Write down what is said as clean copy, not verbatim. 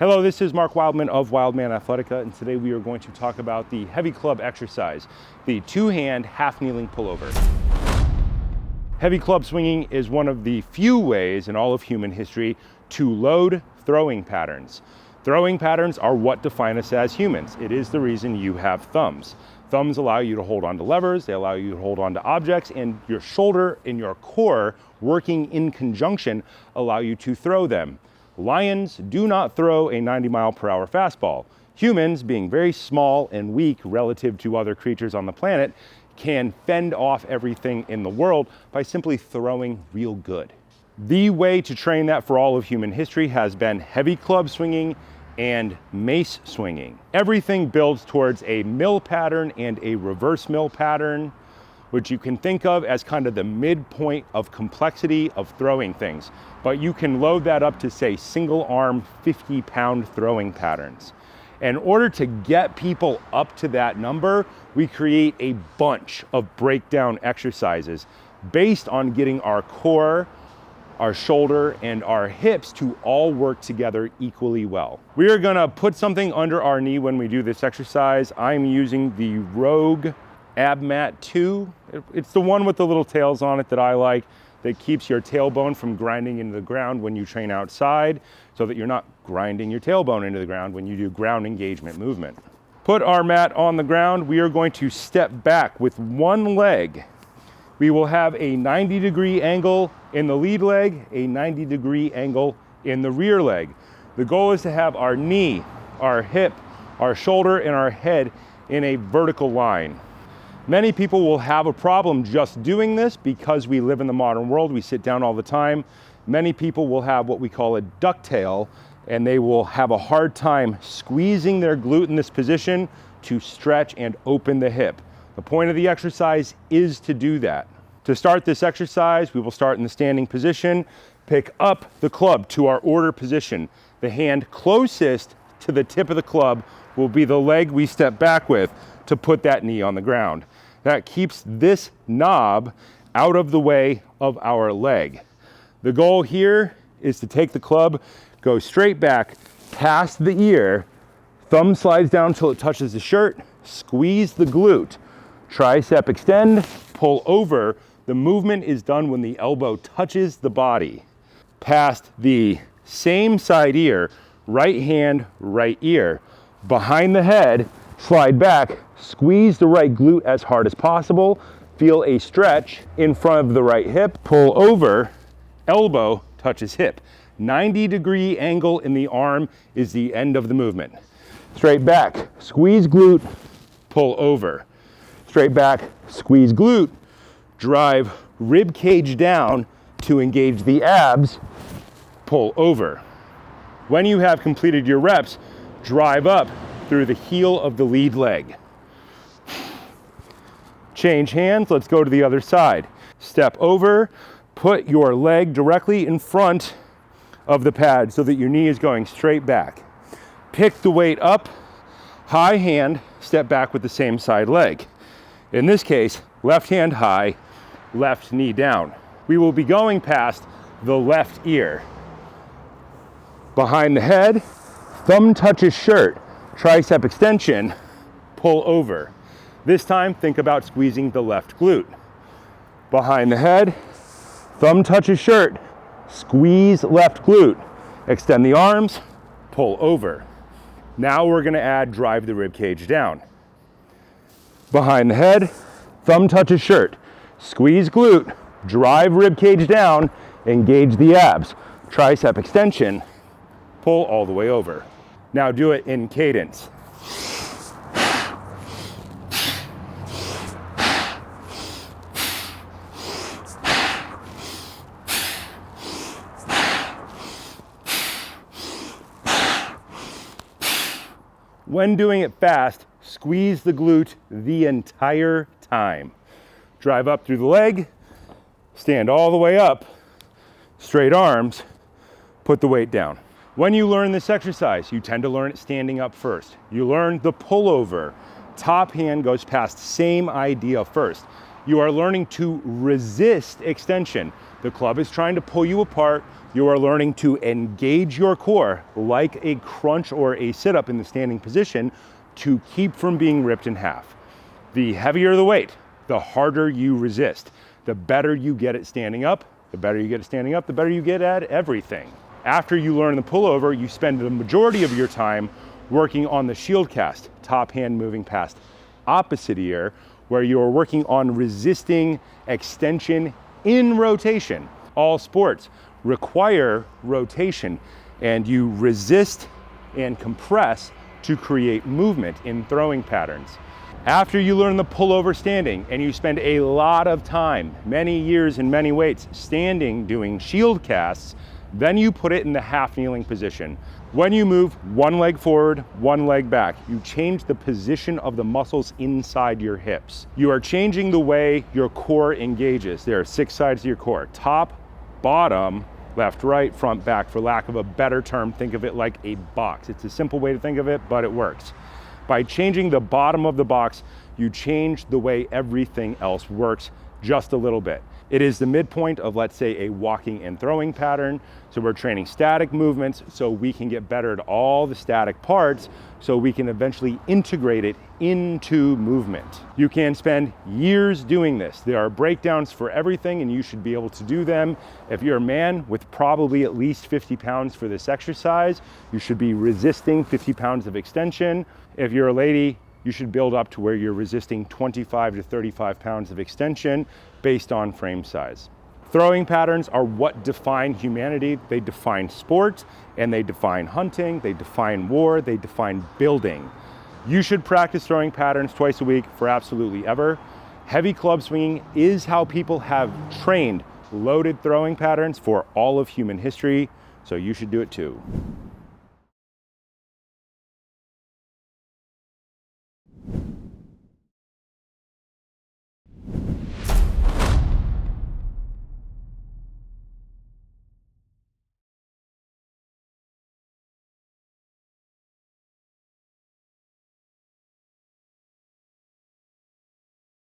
Hello, this is Mark Wildman of Wildman Athletica, and today we are going to talk about the heavy club exercise, the two-hand half-kneeling pullover. Heavy club swinging is one of the few ways in all of human history to load throwing patterns. Throwing patterns are what define us as humans. It is the reason you have thumbs. Thumbs allow you to hold on to levers, they allow you to hold on to objects, and your shoulder and your core working in conjunction allow you to throw them. Lions do not throw a 90-mile-per-hour fastball. Humans, being very small and weak relative to other creatures on the planet, can fend off everything in the world by simply throwing real good. The way to train that for all of human history has been heavy club swinging and mace swinging. Everything builds towards a mill pattern and a reverse mill pattern, which you can think of as kind of the midpoint of complexity of throwing things. But you can load that up to, say, single arm 50-pound throwing patterns. In order to get people up to that number, we create a bunch of breakdown exercises based on getting our core, our shoulder, and our hips to all work together equally well. We are gonna put something under our knee when we do this exercise. I'm using the Rogue Ab Mat 2. It's the one with the little tails on it that I like, that keeps your tailbone from grinding into the ground when you train outside, so that you're not grinding your tailbone into the ground when you do ground engagement movement. Put our mat on the ground. We are going to step back with one leg. We will have a 90-degree angle in the lead leg, a 90-degree angle in the rear leg. The goal is to have our knee, our hip, our shoulder, and our head in a vertical line. Many people will have a problem just doing this because we live in the modern world. We sit down all the time. Many people will have what we call a ducktail, and they will have a hard time squeezing their glute in this position to stretch and open the hip. The point of the exercise is to do that. To start this exercise, we will start in the standing position, pick up the club to our order position. The hand closest to the tip of the club will be the leg we step back with to put that knee on the ground. That keeps this knob out of the way of our leg. The goal here is to take the club, go straight back past the ear, thumb slides down till it touches the shirt, squeeze the glute, tricep extend, pull over. The movement is done when the elbow touches the body. Past the same side ear, right hand, right ear. Behind the head, slide back, squeeze the right glute as hard as possible, feel a stretch in front of the right hip, pull over, elbow touches hip. 90-degree angle in the arm is the end of the movement. Straight back, squeeze glute, pull over. Straight back, squeeze glute, drive rib cage down to engage the abs, pull over. When you have completed your reps, drive up through the heel of the lead leg. Change hands, let's go to the other side. Step over, put your leg directly in front of the pad so that your knee is going straight back. Pick the weight up, high hand, step back with the same side leg. In this case, left hand high, left knee down. We will be going past the left ear. Behind the head, thumb touches shirt, tricep extension, pull over. This time, think about squeezing the left glute. Behind the head, thumb touches shirt, squeeze left glute, extend the arms, pull over. Now we're gonna add drive the rib cage down. Behind the head, thumb touches shirt, squeeze glute, drive rib cage down, engage the abs, tricep extension, pull all the way over. Now do it in cadence. When doing it fast, squeeze the glute the entire time. Drive up through the leg, stand all the way up, straight arms, put the weight down. When you learn this exercise, you tend to learn it standing up first. You learn the pullover. Top hand goes past, same idea first. You are learning to resist extension. The club is trying to pull you apart. You are learning to engage your core like a crunch or a sit-up in the standing position to keep from being ripped in half. The heavier the weight, the harder you resist. The better you get at standing up, the better you get at standing up, the better you get at everything. After you learn the pullover, you spend the majority of your time working on the shield cast, top hand moving past opposite ear, where you are working on resisting extension in rotation. All sports require rotation, and you resist and compress to create movement in throwing patterns. After you learn the pullover standing and you spend a lot of time, many years and many weights, standing doing shield casts, then you put it in the half kneeling position. When you move one leg forward, one leg back, you change the position of the muscles inside your hips. You are changing the way your core engages. There are 6 sides to your core: top, bottom, left, right, front, back. For lack of a better term, think of it like a box. It's a simple way to think of it, but it works. By changing the bottom of the box, you change the way everything else works just a little bit. It is the midpoint of, let's say, a walking and throwing pattern. So we're training static movements so we can get better at all the static parts so we can eventually integrate it into movement. You can spend years doing this. There are breakdowns for everything and you should be able to do them. If you're a man with probably at least 50 pounds for this exercise, you should be resisting 50 pounds of extension. If you're a lady, you should build up to where you're resisting 25 to 35 pounds of extension based on frame size. Throwing patterns are what define humanity. They define sport, and they define hunting, they define war, they define building. You should practice throwing patterns twice a week for absolutely ever. Heavy club swinging is how people have trained loaded throwing patterns for all of human history, so you should do it too.